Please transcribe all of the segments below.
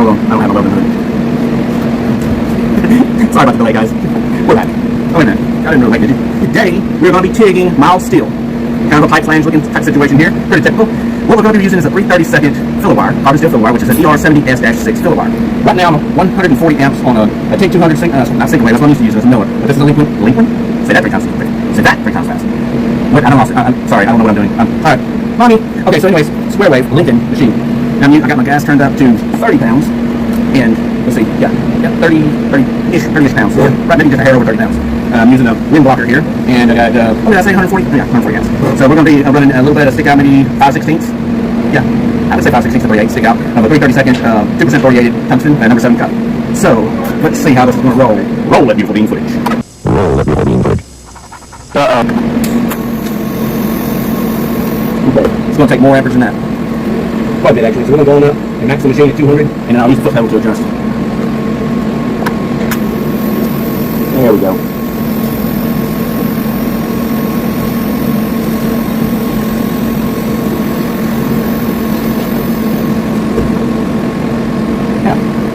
Hold on, I don't have a welding hood. Sorry about the delay, guys. We're back. Oh, wait a minute. I didn't really like it. Today, we're going to be TIGging mild steel. Kind of a pipe flange looking type situation here. Pretty typical. What we're going to be using is a 3/32 filler wire, carbon steel filler wire, which is an ER70S-6 filler wire. Right now, I'm 140 amps on a TIG 200 not single wave. That's what I'm used to use. It's a Miller. But this is a Lincoln? Say that 3 times. Say that 3 times fast. Wait, I'm sorry. I don't know what I'm doing. All right. Mommy. Okay, so anyways, square wave, Lincoln machine. Now, I got my gas turned up to 30 pounds. And, let's see, yeah, 30-ish pounds. So right, maybe just a hair over 30 pounds. I'm using a wind blocker here. And I got, what did I say, 140? Yeah, 140 amps. So we're going to be running a little bit of stick out, maybe 5/16. Yeah, I would say 5/16 to 38 stick out of a 3/32 2% thoriated tungsten number 7 cup. So let's see how this is going to roll. Roll that beautiful bean footage. Roll that beautiful bean footage. Okay, it's going to take more amperage than that. Quite a bit actually. So we're going to go on up and max the machine at 200, and then I'll use the foot pedal to adjust. There we go.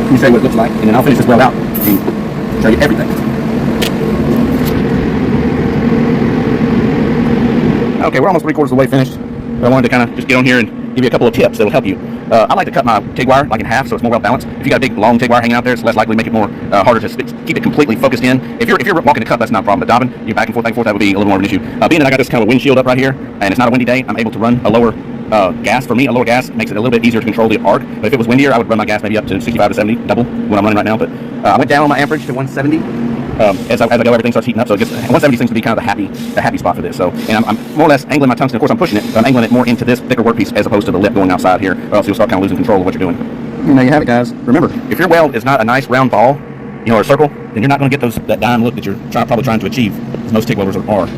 Let me show you what it looks like, and then I'll finish this weld out and show you everything. Okay, we're almost 3/4 of the way finished. But I wanted to kind of just get on here and give you a couple of tips that will help you. I like to cut my TIG wire like in half so it's more well balanced. If you got a big long TIG wire hanging out there, it's less likely to make it more harder to keep it completely focused in. If you're walking a cut, that's not a problem. But dobbing, you're back and forth, that would be a little more of an issue. Being that I got this kind of windshield up right here, and it's not a windy day, I'm able to run a lower gas. For me, a lower gas makes it a little bit easier to control the arc. But if it was windier, I would run my gas maybe up to 65 to 70, double what I'm running right now. But I went down on my amperage to 170. As I go, everything starts heating up, so it gets 170 seems to be kind of the happy spot for this. So, and I'm more or less angling my tungsten. Of course, I'm pushing it, but I'm angling it more into this thicker workpiece as opposed to the lip going outside here, or else you'll start kind of losing control of what you're doing. And there you have it, guys. Remember, if your weld is not a nice round ball, or a circle, then you're not going to get that dime look that you're probably trying to achieve, as most TIG welders are.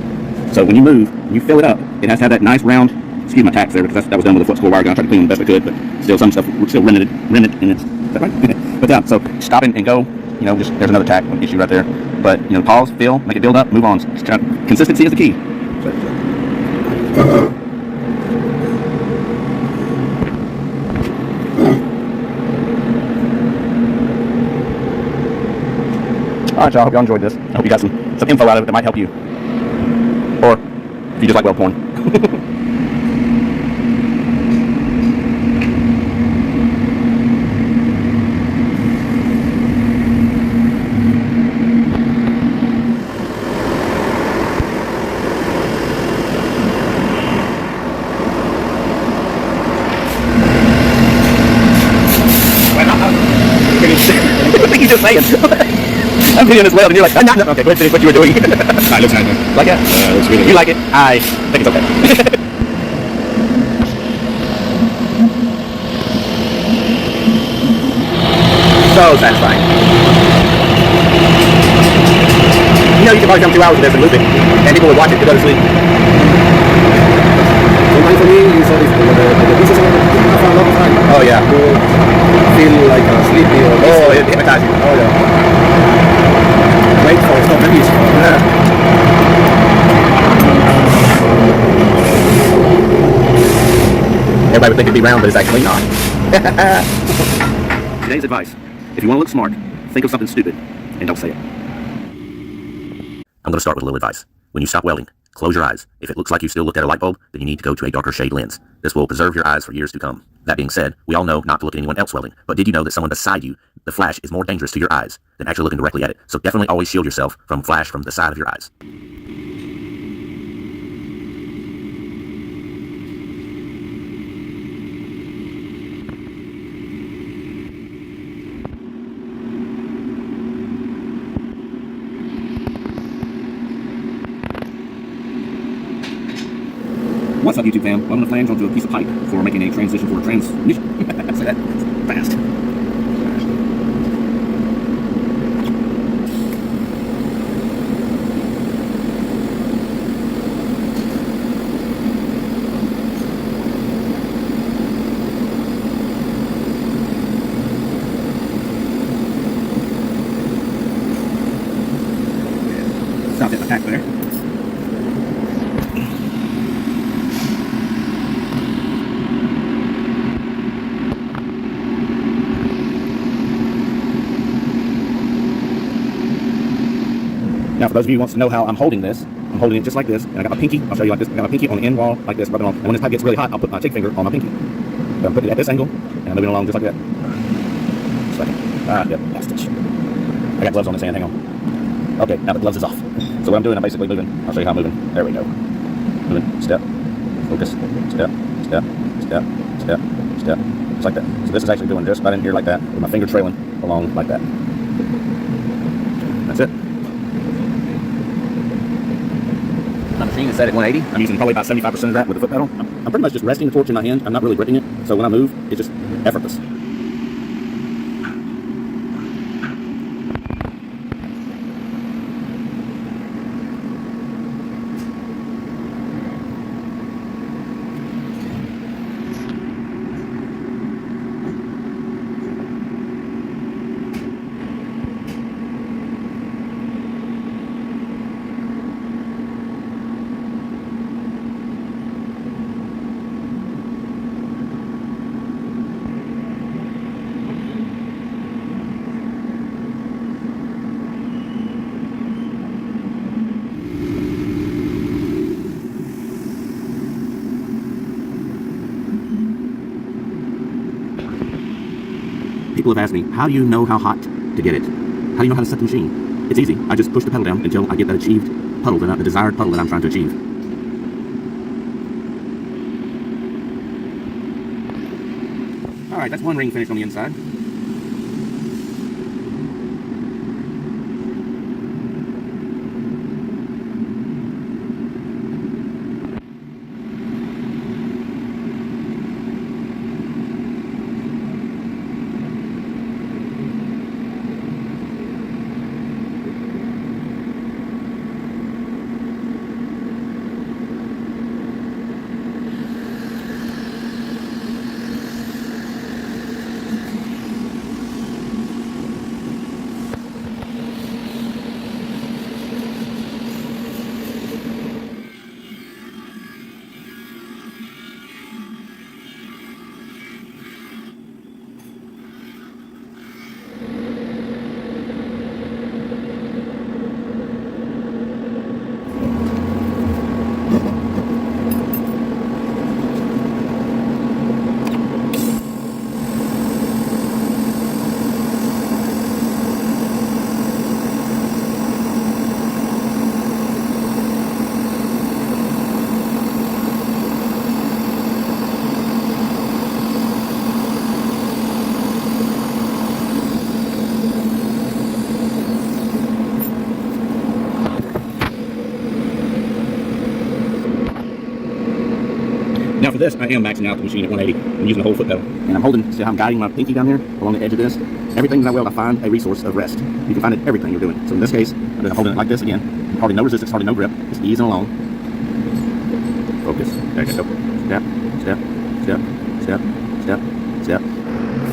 So when you move, when you fill it up, it has to have that nice round. Excuse my tacks there, because that was done with a foot score wire gun. I tried to clean them the best I could, but still some stuff we're still rented in it. Is that right? But yeah, so stop and go. Just there's another tack issue right there. But pause, fill, make it build up, move on. Consistency is the key. All right, y'all. I hope y'all enjoyed this. I hope you got some info out of it that might help you, or if you just like weld porn. What are you just saying? I'm videoing this weld and you're like, no. Okay, go ahead and finish what you were doing. It looks nice. Like it? Looks really good. You like it? I think it's okay. So satisfying. You can probably come 2 hours of this and loop it, and people would watch it to go to sleep. Sometimes for me, you saw this, the pieces of for a long time. Oh yeah. You feel like sleepy or it hypnotizes you. Oh yeah. Wait for it, stop the piece. Everybody would think it'd be round, but it's actually not. Today's advice: if you want to look smart, think of something stupid and don't say it. I'm going to start with a little advice. When you stop welding, close your eyes. If it looks like you still looked at a light bulb, then you need to go to a darker shade lens. This will preserve your eyes for years to come. That being said, we all know not to look at anyone else welding, but did you know that someone beside you, the flash is more dangerous to your eyes than actually looking directly at it? So definitely always shield yourself from flash from the side of your eyes. What's up, YouTube fam? Welding a flange onto a piece of pipe before making a transition for a transmission. Say that fast. Stop that attack there. Now, for those of you who wants to know how I'm holding this, I'm holding it just like this, and I got my pinky. I'll show you like this. I got my pinky on the end wall like this, rubbing on. And when this pipe gets really hot, I'll put my TIG finger on my pinky. So I'm putting it at this angle, and I'm moving along just like that. Just like that. Yep, last stitch. I got gloves on this hand. Hang on. Okay, now the gloves is off. So what I'm doing, I'm basically moving. I'll show you how I'm moving. There we go. Moving, step, focus, step, step, step, step, step, just like that. So this is actually doing just right in here like that, with my finger trailing along like that. That's it. My machine is set at 180. I'm using probably about 75% of that with the foot pedal. I'm pretty much just resting the torch in my hand. I'm not really gripping it. So when I move, it's just effortless. People have asked me, how do you know how hot to get it? How do you know how to set the machine? It's easy. I just push the pedal down until I get that achieved puddle, the desired puddle that I'm trying to achieve. Alright, that's one ring finished on the inside. Now for this, I am maxing out the machine at 180. I'm using the whole foot pedal. And I'm holding, see how I'm guiding my pinky down here along the edge of this? Everything that I weld, I find a resource of rest. You can find it in everything you're doing. So in this case, I'm holding it like this again. Hardly no resistance, hardly no grip. Just easing along. Focus. There you go. Step, step, step, step, step, step.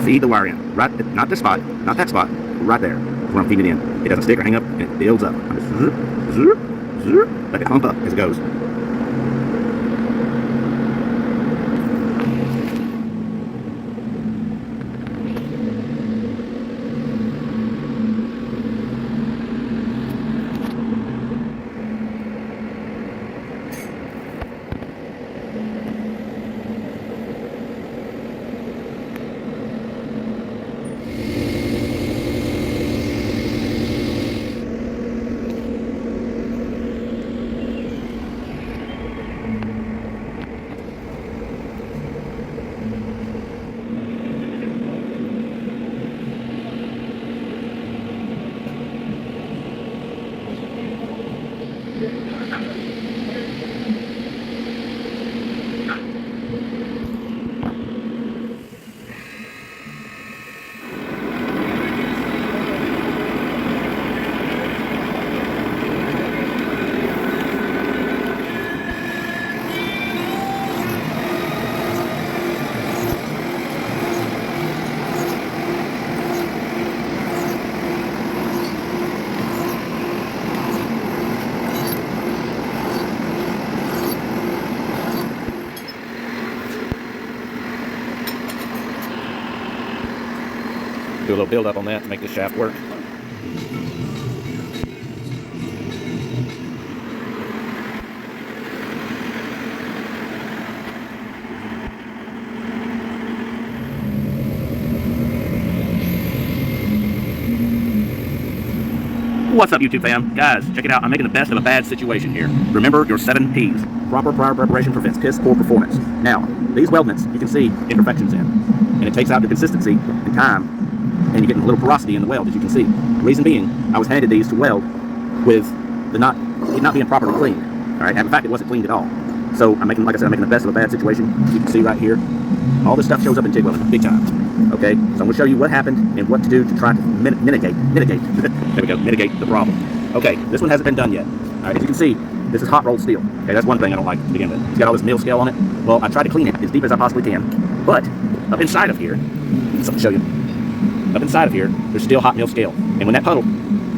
Feed the wire in. Right, not this spot, not that spot. Right there. That's where I'm feeding it in. It doesn't stick or hang up, and it builds up. I'm just zoop, zoop, zoop. Let it hump up as it goes. Do a little build up on that to make the shaft work. What's up, YouTube fam? Guys, check it out. I'm making the best of a bad situation here. Remember your 7 P's. Proper prior preparation prevents piss poor performance. Now, these weldments, you can see imperfections in. And it takes out the consistency and time. And you're getting a little porosity in the weld, as you can see. Reason being, I was handed these to weld with it not being properly cleaned. Alright, and in fact, it wasn't cleaned at all. So, like I said, I'm making the best of a bad situation. As you can see right here, all this stuff shows up in TIG welding, big time. Okay, so I'm going to show you what happened and what to do to try to mitigate there we go, mitigate the problem. Okay, this one hasn't been done yet. Alright, as you can see, this is hot rolled steel. Okay, that's one thing I don't like to begin with. It's got all this mill scale on it. Well, I tried to clean it as deep as I possibly can, but up inside of here, I'll show you. Up inside of here, there's still hot mill scale. And when that puddle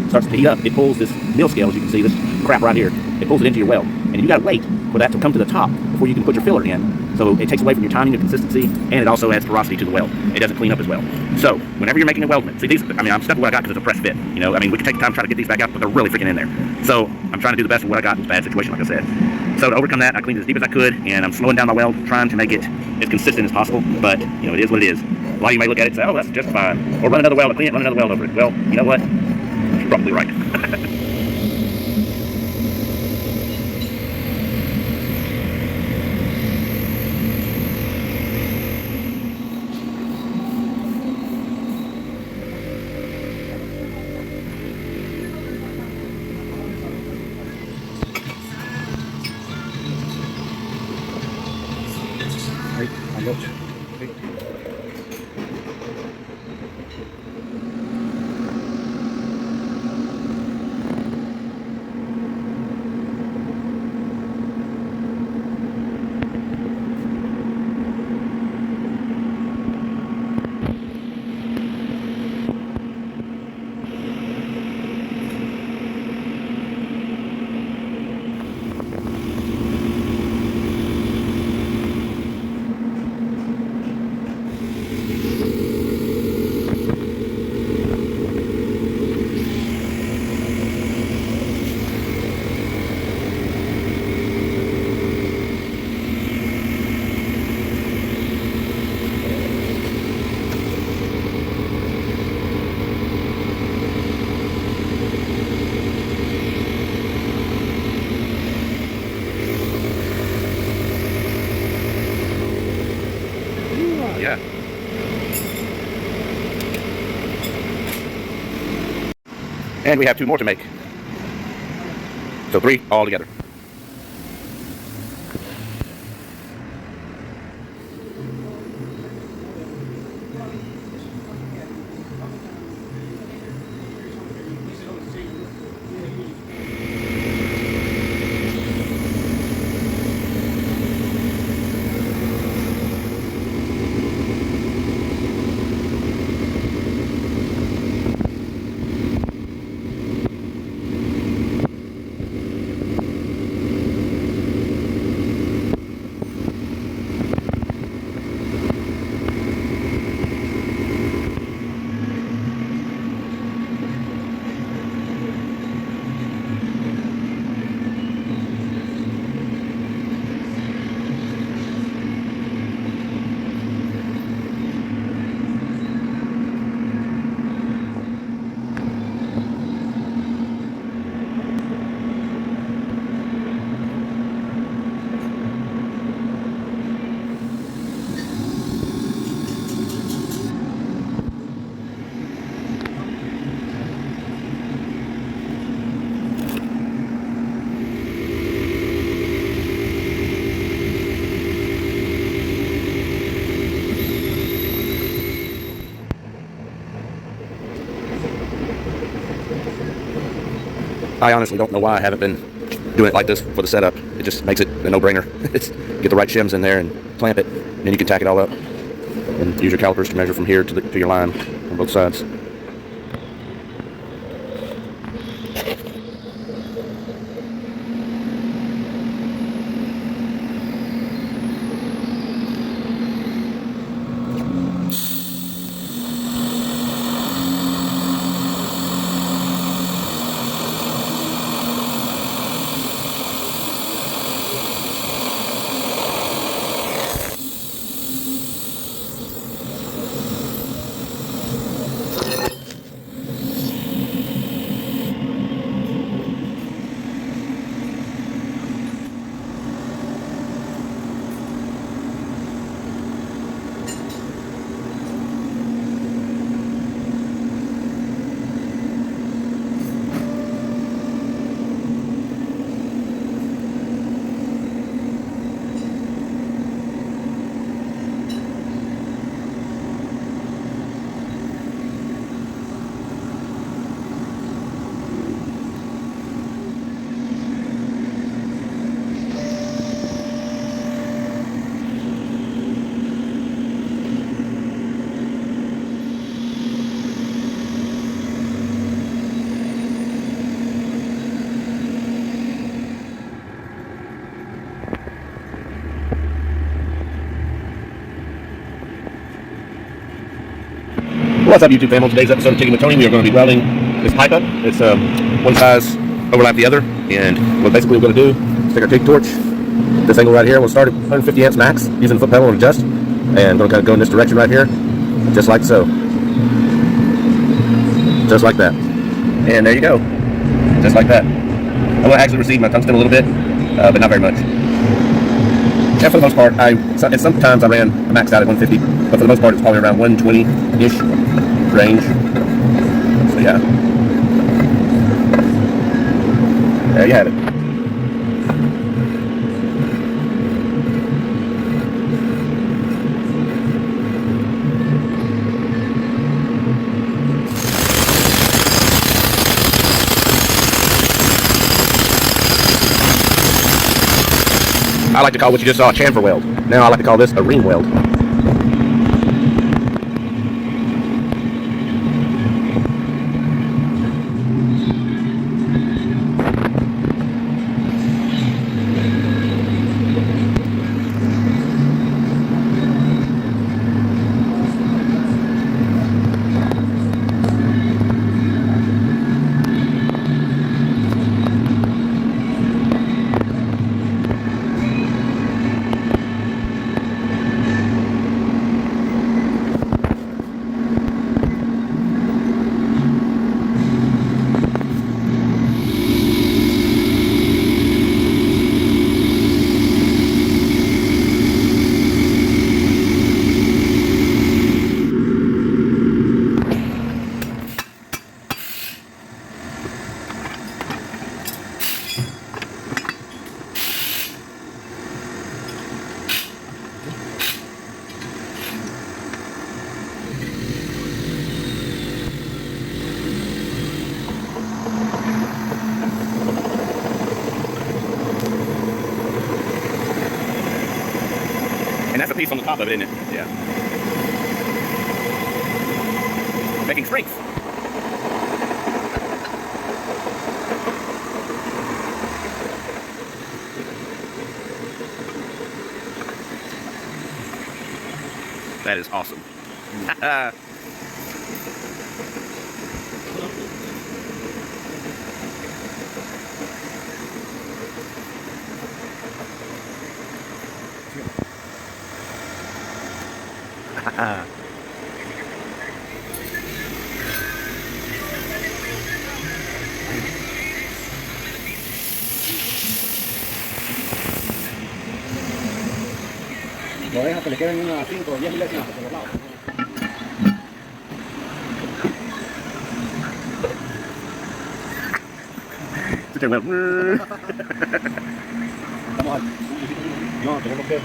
starts to heat up, it pulls this mill scale, as you can see, this crap right here, it pulls it into your weld. And you gotta wait for that to come to the top before you can put your filler in. So it takes away from your timing, your consistency, and it also adds porosity to the weld. It doesn't clean up as well. So whenever you're making a weldment, see these, I'm stuck with what I got because it's a press fit. You know, we can take time to try to get these back out, but they're really freaking in there. So I'm trying to do the best with what I got in this bad situation, like I said. So to overcome that, I cleaned it as deep as I could, and I'm slowing down my weld, trying to make it as consistent as possible. But you know, it is what it is. A lot of you may look at it and say, "Oh, that's just fine," or run another weld, clean it, run another weld over it. Well, you know what? You're probably right. Yeah. And we have 2 more to make. So 3 all together. I honestly don't know why I haven't been doing it like this for the setup. It just makes it a no-brainer. Get the right shims in there and clamp it, and then you can tack it all up and use your calipers to measure from here to your line on both sides. What's up, YouTube family? Today's episode of TIG with Tony. We are going to be welding this pipe up. It's one size overlap the other, and what basically we're going to do is take our TIG torch, this angle right here. We'll start at 150 amps max using the foot pedal and adjust, and we're going to kind of go in this direction right here, just like so, just like that, and there you go, just like that. I'm going to actually receive my tungsten a little bit, but not very much. Yeah, for the most part, sometimes I maxed out at 150, but for the most part, it's probably around 120-ish range. So yeah, there you have it. I like to call what you just saw a chamfer weld. Now I like to call this a ring weld. And that's a piece on the top of it, isn't it? Yeah. Making strength. That is awesome. Lo dejas que le queden unas 5 o 10 milésimas por los lados. Vamos a... No, tenemos que...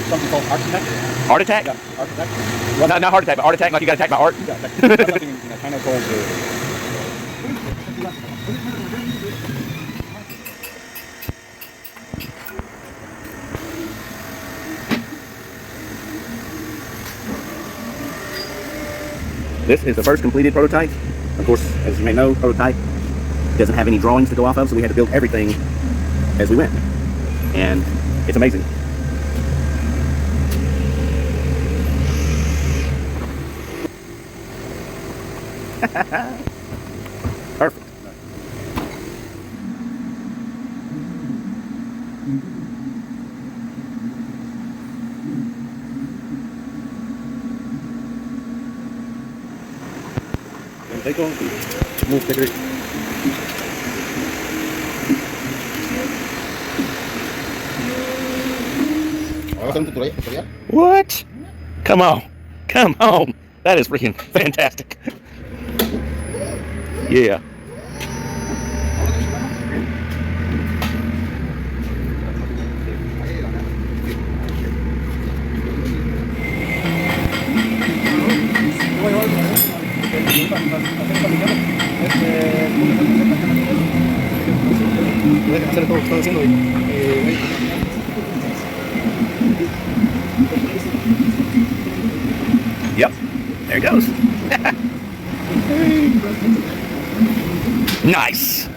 Something called art attack. Heart attack? Yeah, art attack. Not heart attack, but art attack like you got attacked by art? Yeah, there's something in China called This is the first completed prototype. Of course, as you may know, prototype doesn't have any drawings to go off of, so we had to build everything as we went. And it's amazing. Perfect. take on, move, take it. Vamos a hacer un tutorial. What? Come on. Come on. That is freaking fantastic. Yeah. Yep. There it goes. Nice.